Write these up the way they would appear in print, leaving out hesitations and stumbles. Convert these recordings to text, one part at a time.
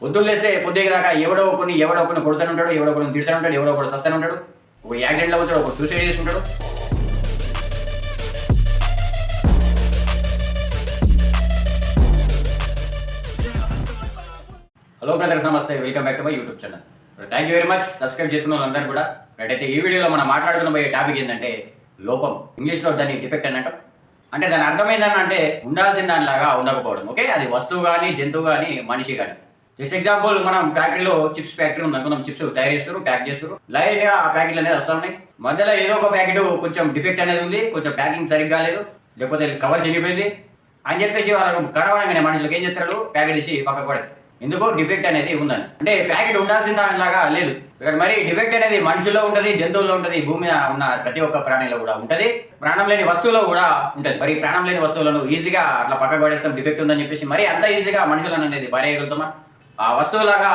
పొద్దున్న లేస్తే పొద్దుకి దాకా ఎవడో ఒకరిని కొడుతూనే ఉంటాడు, ఎవడో ఒకరిని తిడుతూనే ఉంటాడు, ఎవడో ఒకరు సస్తూనే ఉంటాడు, ఒక యాక్సిడెంట్లో అవుతాడు, ఒక సూసైడ్ చేసుకుంటాడు. హలో బ్రదర్స్, నమస్తే, welcome back to my YouTube channel. Thank you very much. Subscribe చేసుకున్న వాళ్ళందరూ కూడా. అయితే ఈ వీడియోలో మనం మాట్లాడుకున్న పోయే టాపిక్ ఏంటంటే లోపం. ఇంగ్లీష్లో దాన్ని డిఫెక్ట్ అని అంటాం. అంటే దాని అర్థం ఏంటని అంటే ఉండాల్సిన దానిలాగా ఉండకపోవడం. ఓకే, అది వస్తువు కానీ, జంతువు కానీ, మనిషి కానీ. జస్ట్ ఎగ్జాంపుల్, మనం ఫ్యాక్టరీలో చిప్స్ ఫ్యాక్టరీ ఉంది అనుకుందాం. చిప్స్ తయారు చేస్తారు, ప్యాక్ చేస్తారు. లైన్గా ఆ ప్యాకెట్లు అనేది వస్తూ ఉన్నాయి. మధ్యలో ఏదో ఒక ప్యాకెట్ కొంచెం డిఫెక్ట్ అనేది ఉంది, కొంచెం ప్యాకింగ్ సరిగ్గా లేదు, లేకపోతే కవర్ చినిగిపోయింది అని చెప్పేసి వాళ్ళకు కనవడంగానే మనుషులకు ఏం చేస్తారు, ప్యాకెట్ ఇచ్చి పక్కకు పడతారు. ఎందుకో డిఫెక్ట్ అనేది ఉందని. అంటే ప్యాకెట్ ఉండాల్సిన దానిలాగా లేదు. ఇక్కడ మరి డిఫెక్ట్ అనేది మనుషుల్లో ఉంటుంది, జంతువుల్లో ఉంటుంది, భూమి మీద ఉన్న ప్రతి ఒక్క ప్రాణిలో కూడా ఉంటుంది, ప్రాణం లేని వస్తువులో కూడా ఉంటుంది. మరి ప్రాణం లేని వస్తువులను ఈజీగా అట్లా పక్కకు పడేస్తాం డిఫెక్ట్ ఉందని చెప్పేసి. మరి అంత ఈజీగా మనుషులను అనేది పడేయగలుగుతామా? ఆ వస్తువులాగా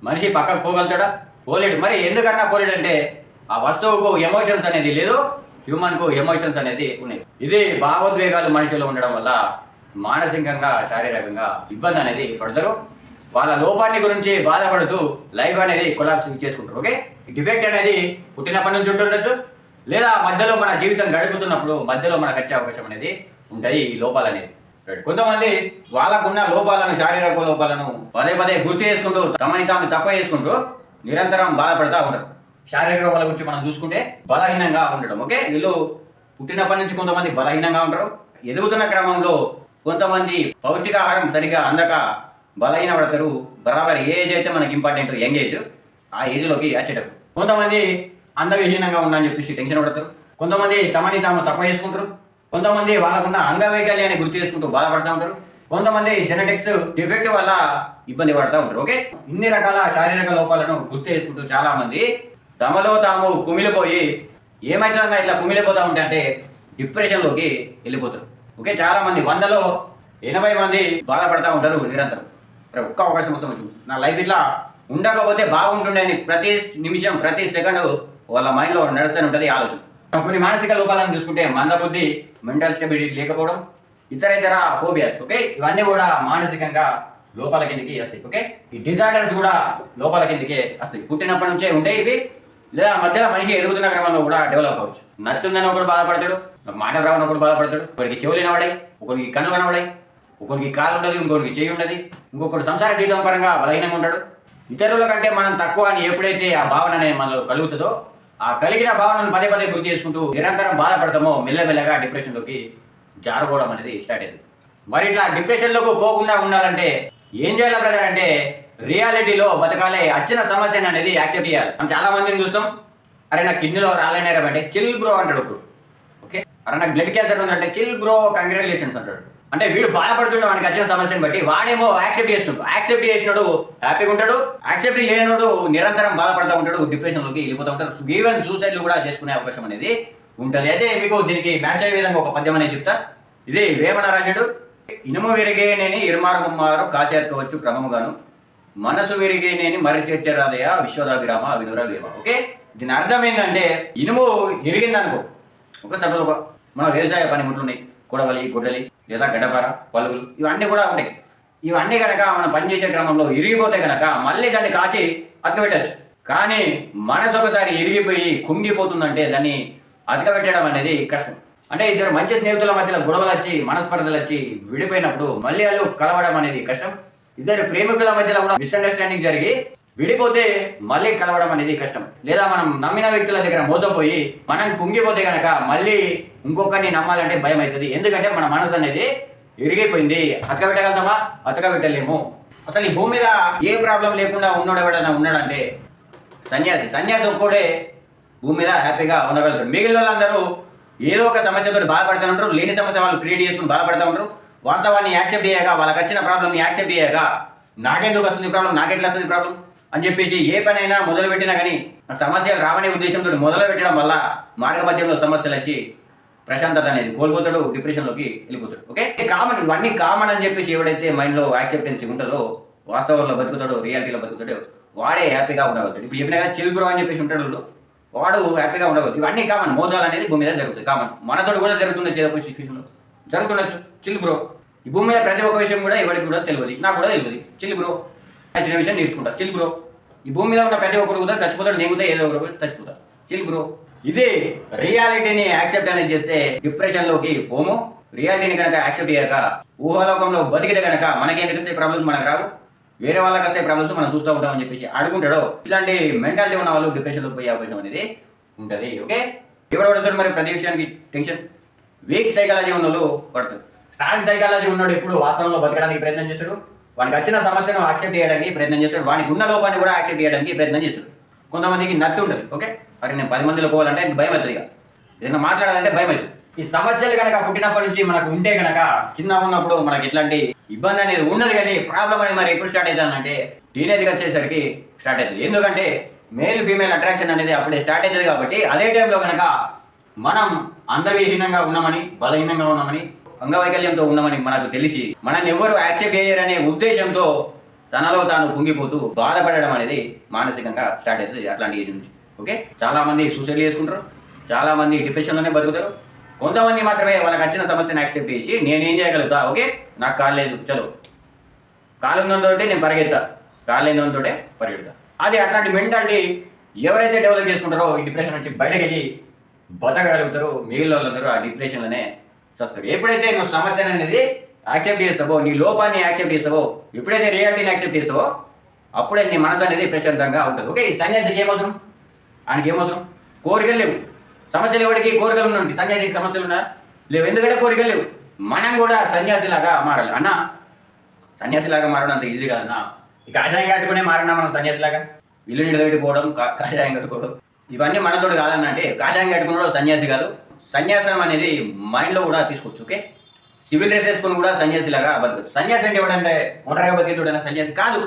మనిషి పక్కకు పోగలుగుతాడా? పోలేడు. మరి ఎందుకన్నా పోలేడు అంటే ఆ వస్తువుకు ఎమోషన్స్ అనేది లేదు, హ్యూమన్కు ఎమోషన్స్ అనేది ఉన్నాయి. ఇది భావోద్వేగాలు మనుషులు ఉండడం వల్ల మానసికంగా, శారీరకంగా ఇబ్బంది అనేది పడతారు. వాళ్ళ లోపాన్ని గురించి బాధపడుతూ లైఫ్ అనేది కొలాప్స్ చేసుకుంటారు. ఓకే, డిఫెక్ట్ అనేది పుట్టినప్పటి నుంచి ఉంటుండొచ్చు, లేదా మధ్యలో మన జీవితం గడుపుతున్నప్పుడు మధ్యలో మనకు వచ్చే అవకాశం అనేది ఉంటాయి ఈ లోపాలు అనేది. కొంతమంది వాళ్ళకున్న లోపాలను, శారీరక లోపాలను పదే పదే గుర్తు చేసుకుంటూ తమని తాము తక్కువ చేసుకుంటూ నిరంతరం బాధపడతా ఉంటారు. శారీరక లోపాల గురించి మనం చూసుకుంటే బలహీనంగా ఉండడం. ఓకే, వీళ్ళు పుట్టినప్పటి నుంచి కొంతమంది బలహీనంగా ఉంటారు. ఎదుగుతున్న క్రమంలో కొంతమంది పౌష్టికాహారం సరిగ్గా అందక బలహీన పడతారు. బరాబర్ ఏజ్ అయితే మనకి ఇంపార్టెంట్, యంగ్ ఏజ్, ఆ ఏజ్లోకి వచ్చేటప్పుడు. కొంతమంది అందవిహీనంగా ఉందని చెప్పేసి టెన్షన్ పడతారు. కొంతమంది తమని తాము తక్కువ చేసుకుంటారు. కొంతమంది వాళ్ళకున్న అంగవైకల్యాన్ని గుర్తు చేసుకుంటూ బాధపడుతూ ఉంటారు. కొంతమంది జెనెటిక్స్ డిఫెక్ట్ వల్ల ఇబ్బంది పడుతూ ఉంటారు. ఓకే, ఇన్ని రకాల శారీరక లోపాలను గుర్తు చేసుకుంటూ చాలా మంది తమలో తాము కుమిలిపోయి ఏమైతుందన్నా ఇట్లా కుమిలిపోతూ ఉంటే అంటే డిప్రెషన్లోకి వెళ్ళిపోతారు. ఓకే, చాలా మంది 100లో 80 మంది బాధపడతా ఉంటారు నిరంతరం. ఒక్క అవకాశం వస్తాం, నా లైఫ్ ఇట్లా ఉండకపోతే బాగుంటుండే అని ప్రతి నిమిషం, ప్రతి సెకండ్ వాళ్ళ మైండ్లో నడుస్తూనే ఉంటుంది ఆలోచన. కొన్ని మానసిక లోపాలను చూసుకుంటే మందబుద్ధి, మెంటల్ స్టెబిలిటీ లేకపోవడం, ఇతర ఫోబియాస్. ఓకే, ఇవన్నీ కూడా మానసికంగా లోపాల కిందకి వస్తాయి. ఓకే, ఈ డిజార్డర్స్ కూడా లోపాల కిందకే వస్తాయి. పుట్టినప్పటి నుంచే ఉంటాయి ఇవి, లేదా మధ్యలో మనిషి ఎదుగుతున్న క్రమంలో కూడా డెవలప్ అవ్వచ్చు. నత్తుందని ఒకడు బాధపడతాడు, మాట రావని ఒకడు బాధపడతాడు, ఒకరికి చెవులు వినబడాయి, ఒకరికి కన్ను కనబడాయి, ఒకరికి కాలు ఉండదు, ఇంకొకరికి చేయి ఉండదు, ఇంకొకటి సంసార జీవితం పరంగా బలహీనంగా ఉంటాడు. ఇతరుల కంటే మనం తక్కువ అని ఎప్పుడైతే ఆ భావన అనేది మనలో కలుగుతుందో, ఆ కలిగిన భావనను పదే పదే గుర్తు చేసుకుంటూ నిరంతరం బాధపడతామో మెల్లమెల్లగా డిప్రెషన్లోకి జారుకోవడం అనేది స్టార్ట్ అయింది. మరి ఇట్లా డిప్రెషన్లోకి పోకుండా ఉండాలంటే ఏం చేయాలి బ్రదర్ అంటే రియాలిటీలో బతకాలే. వచ్చిన సమస్యను అనేది యాక్సెప్ట్ చేయాలి. మనం చాలా మందిని చూస్తాం, అరే నాకు కిడ్నీలో రాలేనారా అంటే చిల్ బ్రో అంటాడు ఒకడు. ఓకే, అరే నాకు బ్లడ్ క్యాన్సర్ ఉందంటే చిల్ బ్రో, కంగ్రాచులేషన్స్ అంటాడు. అంటే వీడు బాధపడుతుండే వానికి వచ్చిన సమస్యను బట్టి వాడేమో యాక్సెప్ట్ చేస్తుంటాడు. యాక్సెప్ట్ చేసినాడు హ్యాపీగా ఉంటాడు, యాక్సెప్ట్ చేయనోడు నిరంతరం బాధపడుతూ ఉంటాడు, డిప్రెషన్లోకి వెళ్ళిపోతూ ఉంటాడు. ఈవెన్ సూసైడ్లు కూడా చేసుకునే అవకాశం అనేది ఉంటుంది. అయితే మీకు దీనికి మ్యాచ్ అయ్యే విధంగా ఒక పద్యం అనేది చెప్తా. ఇది వేమన రాశాడు. ఇనుము విరిగేనేని ఇరుమారు ముమ్మారు కాచేర్కవచ్చు క్రమముగాను, మనసు విరిగేనేని మరి చేర్చరాదయ విశ్వదాభిరామ వినుర వేమ. ఓకే, దీని అర్థం ఏంటంటే ఇనుము ఇరిగిందనుకో, ఒక సభలో మన వ్యవసాయ పనిముట్లు ఉన్నాయి, కొడవలి, గొడ్డలి, లేదా గడ్డపార, పలుగులు, ఇవన్నీ కూడా ఉంటాయి. ఇవన్నీ కనుక మనం పనిచేసే క్రమంలో ఇరిగిపోతే కనుక మళ్ళీ దాన్ని కాచి అతకబెట్టచ్చు. కానీ మనసు ఒకసారి ఇరిగిపోయి కుంగిపోతుందంటే దాన్ని అతకబెట్టడం అనేది కష్టం. అంటే ఇద్దరు మంచి స్నేహితుల మధ్యలో గొడవలు వచ్చి, మనస్పర్ధలు వచ్చి విడిపోయినప్పుడు మళ్ళీ వాళ్ళు కలవడం అనేది కష్టం. ఇద్దరు ప్రేమికుల మధ్యలో కూడా మిస్అండర్స్టాండింగ్ జరిగి విడిపోతే మళ్ళీ కలవడం అనేది కష్టం. లేదా మనం నమ్మిన వ్యక్తుల దగ్గర మోసపోయి మనం కుంగిపోతే కనుక మళ్ళీ ఇంకొకరిని నమ్మాలంటే భయం అవుతుంది. ఎందుకంటే మన మనసు అనేది ఇరిగిపోయింది. అతకబెట్టగలుగుతామా? అతకబెట్టలేము. అసలు ఈ భూమి మీద ఏ ప్రాబ్లం లేకుండా ఎవడైనా ఉన్నాడంటే సన్యాసి. సన్యాసి ఒక్కడే భూమి మీద హ్యాపీగా ఉండగలుగుతారు. మిగిలిన వాళ్ళందరూ ఏదో ఒక సమస్యతో బాధపడుతూ ఉంటారు. లేని సమస్య వాళ్ళు క్రియేట్ చేసుకుని బాధపడుతూ ఉంటారు. వాస్తవాన్ని యాక్సెప్ట్ చేయక, వాళ్ళకి వచ్చిన ప్రాబ్లమ్ని యాక్సెప్ట్ చేయక, నాకెందుకు వస్తుంది ప్రాబ్లం, నాకెట్లా వస్తుంది ప్రాబ్లం అని చెప్పేసి ఏ పనైనా మొదలుపెట్టినా కానీ నాకు సమస్యలు రావనే ఉద్దేశంతో మొదలు పెట్టడం వల్ల మార్గ మధ్యంలో సమస్యలు వచ్చి ప్రశాంతత అనేది కోల్పోతాడు, డిప్రెషన్లోకి వెళ్ళిపోతాడు. ఓకే, కామన్, ఇవన్నీ కామన్ అని చెప్పేసి ఎవడైతే మైండ్లో యాక్సెప్టెన్సీ ఉంటుందో, వాస్తవంలో బతుకుతాడో, రియాలిటీలో బతుకుతాడో వాడే హ్యాపీగా ఉండగలుగుతాడు. ఇప్పుడు చెప్పిన కదా చిల్ బ్రో అని చెప్పేసి ఉంటాడు, వాడు హ్యాపీగా ఉండగలుగుతాడు. ఇవన్నీ కామన్. మోసాలు అనేది భూమి మీద జరుగుతుంది, కామన్. మనతో కూడా జరుగుతుంది, ఒక సిచ్యువేషన్లో జరుగుతుండొచ్చు. చిల్ బ్రో, ఈ భూమి మీద ప్రతి ఒక్క విషయం కూడా ఎవరికి కూడా తెలియదు, నాకు కూడా తెలియదు. చిల్ బ్రో చిన్న విషయం నేర్చుకుంటా చిల్ బ్రో. ఈ భూమి మీద ఉన్న ప్రతి ఒక్కరు కూడా చచ్చిపోతాడు, నేను కూడా ఏదో ఒకరు చచ్చిపోతా, చిల్ బ్రో. ఇది రియాలిటీని యాక్సెప్ట్ అనేది చేస్తే డిప్రెషన్లోకి పోము. రియాలిటీని కనుక యాక్సెప్ట్ చేయక ఊహాలోకంలో బతికితే కనుక మనకి ఎందుకు వస్తే ప్రాబ్లమ్స్ మనకు రావు, వేరే వాళ్ళకి వస్తే ప్రాబ్లమ్స్ మనం చూస్తూ ఉంటామని చెప్పేసి అడుగుంటాడో ఇట్లాంటి మెంటాలిటీ ఉన్న వాళ్ళు డిప్రెషన్లోకి పోయే అవకాశం అనేది ఉంటుంది. ఓకే, ఎవరు పడుతారు మరి ప్రతి విషయానికి టెన్షన్? వీక్ సైకాలజీ ఉన్న వాళ్ళు పడతారు. స్ట్రాంగ్ సైకాలజీ ఉన్నాడు ఎప్పుడు వాస్తవంలో బతకడానికి ప్రయత్నం చేస్తాడు, వానికి వచ్చిన సమస్యను యాక్సెప్ట్ చేయడానికి ప్రయత్నం చేస్తాడు, వానికి ఉన్న లోపాన్ని కూడా యాక్సెప్ట్ చేయడానికి ప్రయత్నం చేస్తాడు. కొంతమందికి నత్తి ఉంటుంది. ఓకే, మరి నేను 10 మందిలో పోవాలంటే భయం అవుతుంది, ఇక ఏదైనా మాట్లాడాలంటే భయం అవుతుంది. ఈ సమస్యలు కనుక పుట్టినప్పటి నుంచి మనకు ఉంటే కనుక చిన్నగా ఉన్నప్పుడు మనకి ఇట్లాంటి ఇబ్బంది అనేది ఉన్నది, కానీ ప్రాబ్లం అనేది మరి ఎప్పుడు స్టార్ట్ అవుతుంది అంటే టీనేజ్కి వచ్చేసరికి స్టార్ట్ అవుతుంది. ఎందుకంటే మేల్ ఫీమేల్ అట్రాక్షన్ అనేది అప్పుడే స్టార్ట్ అవుతుంది. కాబట్టి అదే టైంలో కనుక మనం అందవిహీనంగా ఉన్నామని, బలహీనంగా ఉన్నామని, అంగవైకల్యంతో ఉన్నామని మనకు తెలిసి మనల్ని ఎవరు యాక్సెప్ట్ చేయరనే ఉద్దేశంతో తనలో తాను కుంగిపోతూ బాధపడడం అనేది మానసికంగా స్టార్ట్ అవుతుంది అట్లాంటి ఏజ్ నుంచి. ఓకే, చాలా మంది సూసైడ్ చేసుకుంటారు, చాలా మంది డిప్రెషన్లోనే బతుకుతారు. కొంతమంది మాత్రమే వాళ్ళకి వచ్చిన సమస్యను యాక్సెప్ట్ చేసి నేనేం చేయగలుగుతా, ఓకే నాకు కాలు లేదు, చలో కాలు ఉన్నంతో నేను పరిగెత్తా, కాలు లేనితో పరిగెడతా. అది అట్లాంటి మెంటాలిటీ ఎవరైతే డెవలప్ చేసుకుంటారో ఈ డిప్రెషన్ నుంచి బయటకు వెళ్ళి బతకగలుగుతారో మిగిలిన వాళ్ళందరూ ఆ డిప్రెషన్లోనే వస్తారు. ఎప్పుడైతే నువ్వు సమస్య అనేది యాక్సెప్ట్ చేస్తావో, నీ లోపాన్ని యాక్సెప్ట్ చేస్తావో, ఎప్పుడైతే రియాలిటీని యాక్సెప్ట్ చేస్తావో అప్పుడే నీ మనసు అనేది ప్రశాంతంగా ఉంటుంది. ఓకే, ఈ సన్యాసికి ఏమవసరం, ఆయనకి ఏమవసరం, కోరికలు లేవు. సమస్యలు ఎవరికి కోరికలు ఉన్నాయి, సన్యాసికి సమస్యలు ఉన్నా లేవు, ఎందుకంటే కోరికలు లేవు. మనం కూడా సన్యాసిలాగా మారాలి అన్న. సన్యాసిలాగా మారడం అంత ఈజీ కాదన్నా. ఈ కాషాయం కట్టుకునే మారన్నా మనం సన్యాసిలాగా, ఇల్లు నిలబెట్టుకోవడం, కాషాయం కట్టుకోవడం ఇవన్నీ మనతోటి కాదన్న. అంటే కాషాయం కట్టుకున్నాడు సన్యాసి కాదు. సన్యాసం అనేది మైండ్లో కూడా తీసుకోవచ్చు. ఓకే, సివిల్ డ్రెస్ వేసుకొని కూడా సన్యాసిలాగా బతకచ్చు. సన్యాసి అంటే ఎవడంటే ఒంటరిగా బతికేటోడైనా సన్యాసి కాదు,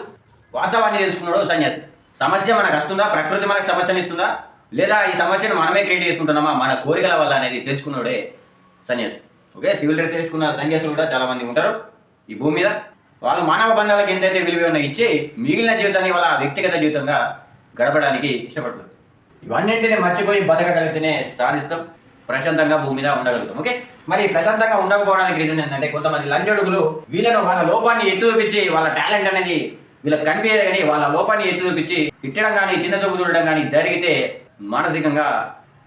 వాస్తవాన్ని తెలుసుకున్నాడు సన్యాసి. సమస్య మనకు వస్తుందా, ప్రకృతి మనకు సమస్యను ఇస్తుందా, లేదా ఈ సమస్యను మనమే క్రియేట్ చేసుకుంటున్నామా మన కోరికల వల్ల అనేది తెలుసుకున్నాడే సన్యాసి. ఓకే, సివిల్ డ్రెస్ వేసుకున్న సన్యాసులు కూడా చాలా మంది ఉంటారు ఈ భూమి మీద. వాళ్ళు మానవ బంధాలకు ఎంతైతే విలువ ఇచ్చి మిగిలిన జీవితాన్ని వాళ్ళ వ్యక్తిగత జీవితంగా గడపడానికి ఇష్టపడుతుంది. ఇవన్నింటినీ మర్చిపోయి బతకగలిగితేనే సాధిస్తాం, ప్రశాంతంగా భూమి మీద ఉండగలుగుతాం. ఓకే, మరి ప్రశాంతంగా ఉండకపోవడానికి రీజన్ ఏంటంటే కొంతమంది లంజడుగులు వీళ్ళను వాళ్ళ లోపాన్ని ఎత్తు చూపించి వాళ్ళ టాలెంట్ అనేది వీళ్ళకి కనిపించదు, కానీ వాళ్ళ లోపాన్ని ఎత్తు చూపించి తిట్టడం కానీ చిన్న చూపు చూడడం కానీ జరిగితే మానసికంగా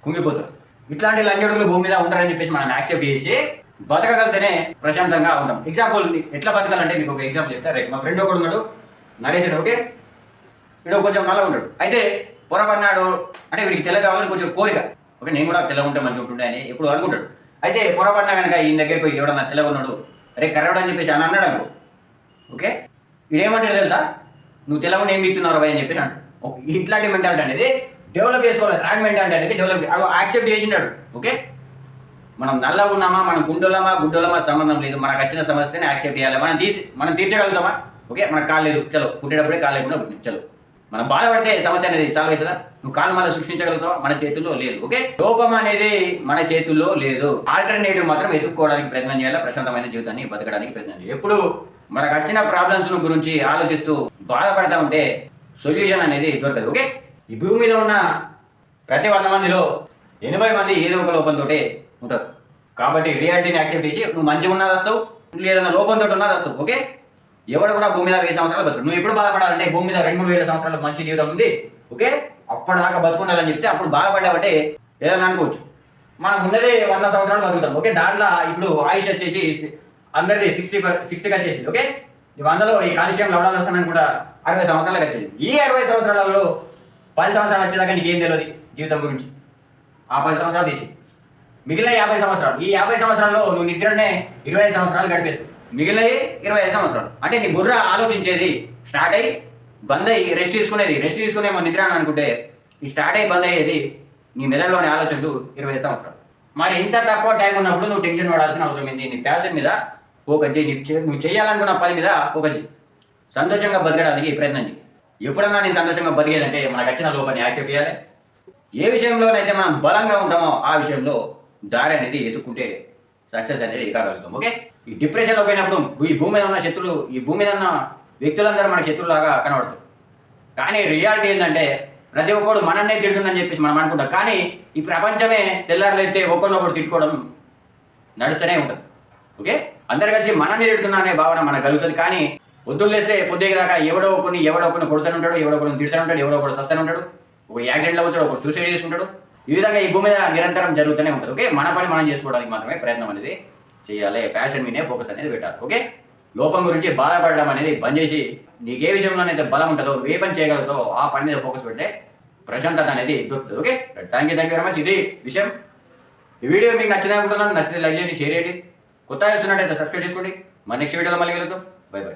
కుంగిపోతారు. ఇట్లాంటి లంజడుగులు భూమి మీద ఉంటారని చెప్పేసి మనం యాక్సెప్ట్ చేసి బతకగలితేనే ప్రశాంతంగా ఉంటాం. ఎగ్జాంపుల్ ఎట్లా బతకాలంటే మీకు ఒక ఎగ్జాంపుల్ చెప్తారు. మా ఫ్రెండ్ ఒకడు ఉన్నాడు, నరేష్. ఓకే, వీడు కొంచెం నల్ల ఉంటాడు. అయితే పొరపడినాడు అంటే వీడికి తెల్ల కావాలని కొంచెం కోరిక. ఓకే, నేను కూడా తెల్ల ఉంటే మంచిగా ఉంటుండే అని ఎప్పుడు అనుకుంటాడు. అయితే పొరపడినా కనుక ఈయన దగ్గరికి పోయి ఎవడన్నా తెల్లగా ఉన్నాడు, అరే కర్రవాడు అని చెప్పేసి అని అన్నాడు అనుకో. ఓకే, వీడేమంటాడు తెలుసా, నువ్వు తెల్లగా ఏం బిగుతున్నావు అని చెప్పేసి అంటాడు. ఇట్లాంటి మెంటాలిటీ అనేది డెవలప్ చేసుకోవాలి. స్ట్రాంగ్ మెంటాలిటీ అనేది డెవలప్ యాక్సెప్ట్ చేసినాడు. ఓకే, మనం నల్లగా ఉన్నామా, మనం గుడ్డోలమా సంబంధం లేదు, మనకు వచ్చిన సమస్యని యాక్సెప్ట్ చేయాలి. మనం తీర్చగలుగుతామా? ఓకే, మనకు కాలు లేదు, చలో పుట్టేటప్పుడే కాలు లేకుండా పుట్టింది, చలో. మనం బాధపడితే సమస్య అనేది సాల్వ్ అవుతుందా? నువ్వు కాలు మళ్ళీ సృష్టించగలుగుతావా? మన చేతుల్లో లేదు. ఓకే, లోపం అనేది మన చేతుల్లో లేదు. ఆల్టర్నేటివ్ మాత్రం ఎదుర్కోవడానికి ప్రయత్నం చేయాలి, ప్రశాంతమైన జీవితాన్ని బతకడానికి ప్రయత్నం చేయాలి. ఎప్పుడు మనకు వచ్చిన ప్రాబ్లమ్స్ గురించి ఆలోచిస్తూ బాధపడతా ఉంటే సొల్యూషన్ అనేది దొరకదు. ఓకే, ఈ భూమి మీద ఉన్న ప్రతి 100 మందిలో 80 మంది ఏదో ఒక లోపంతో ఉంటారు. కాబట్టి రియాలిటీని యాక్సెప్ట్ చేసి నువ్వు మంచిగా ఉన్నది వస్తావు, నువ్వు ఏదైనా లోపంతో ఉన్నది వస్తావు. ఓకే, ఎవరు కూడా భూమి మీద 1000 సంవత్సరాలు బతుకు. నువ్వు ఎప్పుడు బాధపడాలంటే భూమి మీద 2-3 వేల సంవత్సరాలు మంచి జీవితం ఉంది. ఓకే, అప్పటిదాకా బతుకున్నాలని చెప్తే అప్పుడు బాధపడ్డావంటే ఏదైనా అనుకోవచ్చు. మనం ఉన్నదే 100 సంవత్సరాలు బతుకుతాం. ఓకే, దాంట్లో ఇప్పుడు ఆయుష్ వచ్చేసి అందరిది 60కి వచ్చేసింది. ఓకే, ఈ 100లో ఈ కాలుష్యం లవడాలు వస్తానని కూడా 60 సంవత్సరాలకు వచ్చేది. ఈ 60 సంవత్సరాలలో 10 సంవత్సరాలు వచ్చేదాకా నీకేం తెలియదు జీవితం గురించి. ఆ 10 సంవత్సరాలు తీసి మిగిలిన 50 సంవత్సరాలు, ఈ 50 సంవత్సరాల్లో నువ్వు నిద్రనే 25 సంవత్సరాలు గడిపేస్తావు. మిగిలిన 25 సంవత్సరాలు అంటే నీ బుర్ర ఆలోచించేది స్టార్ట్ అయ్యి బంద్ అయ్యి రెస్ట్ తీసుకునేమో నిద్ర అని అనుకుంటే ఈ స్టార్ట్ అయ్యి బంద్ అయ్యేది నీ మెదడులోని ఆలోచనలు 25 సంవత్సరాలు. మరి ఇంత తక్కువ టైం ఉన్నప్పుడు నువ్వు టెన్షన్ పడాల్సిన అవసరం ఏంటి? నీ ప్యాషన్ మీద ఫోకస్ చేయి, నువ్వు చేయాలనుకున్న పని మీద ఫోకస్ చేయి, సంతోషంగా బతకడానికి ప్రయత్నం చేయి. ఎప్పుడన్నా నేను సంతోషంగా బతికేదంటే మనకు వచ్చిన లోపాన్ని యాక్సెప్ట్ చేయాలి. ఏ విషయంలోనైతే మనం బలంగా ఉంటామో ఆ విషయంలో దారి అనేది ఎదుర్కొంటే సక్సెస్ అనేది కాగలుగుతాం. ఓకే, ఈ డిప్రెషన్లో పోయినప్పుడు ఈ భూమి మీద ఉన్న శత్రులు, ఈ భూమి మీద ఉన్న వ్యక్తులందరూ మన శత్రులాగా కనబడతారు. కానీ రియాలిటీ ఏంటంటే ప్రతి ఒక్కడు మనన్నే తిడుతుందని చెప్పేసి మనం అనుకుంటాం. కానీ ఈ ప్రపంచమే తెల్లారులైతే ఒకరినొకరు తిట్టుకోవడం నడుస్తూనే ఉంటుంది. ఓకే, అందరు కలిసి మనల్ని తిడుతున్నా అనే భావన మనకు కలుగుతుంది. కానీ పొద్దున్న లేస్తే పొద్దుకి దాకా ఎవడో ఒకరిని కొడుతూనే ఉంటాడు, ఎవడో ఒకరిని తిడుతూనే ఉంటాడు, ఎవడో ఒకడు సస్తూనే ఉంటాడు, ఒకడు యాక్సిడెంట్ అవుతాడు, ఒకడు సూసైడ్ చేసుకుంటాడు. ఈ విధంగా ఈ భూమి మీద నిరంతరం జరుగుతూనే ఉంటుంది. ఓకే, మన పని మనం చేసుకోవడానికి మాత్రమే ప్రయత్నం అనేది చేయాలి. ప్యాషన్ మీదే ఫోకస్ అనేది పెట్టాలి. ఓకే, లోపం గురించి బాధపడడం అనేది బంద్ చేసి నీకు ఏ విషయంలోనైతే బలం ఉంటుందో, ఏ పని చేయగలుగుతావో ఆ పని మీద ఫోకస్ పెడితే ప్రశాంతత అనేది దొరుకుతుంది. Okay, thank you very much. ఇది విషయం. ఈ వీడియో మీకు నచ్చింది అనుకుంటున్నాను. నచ్చితే లైక్ చేయండి, షేర్ చేయండి. కొత్తగా చూస్తున్నట్టయితే సబ్స్క్రైబ్ చేసుకోండి. మన నెక్స్ట్ వీడియోలో మళ్ళీ కలుగుతాం. By by.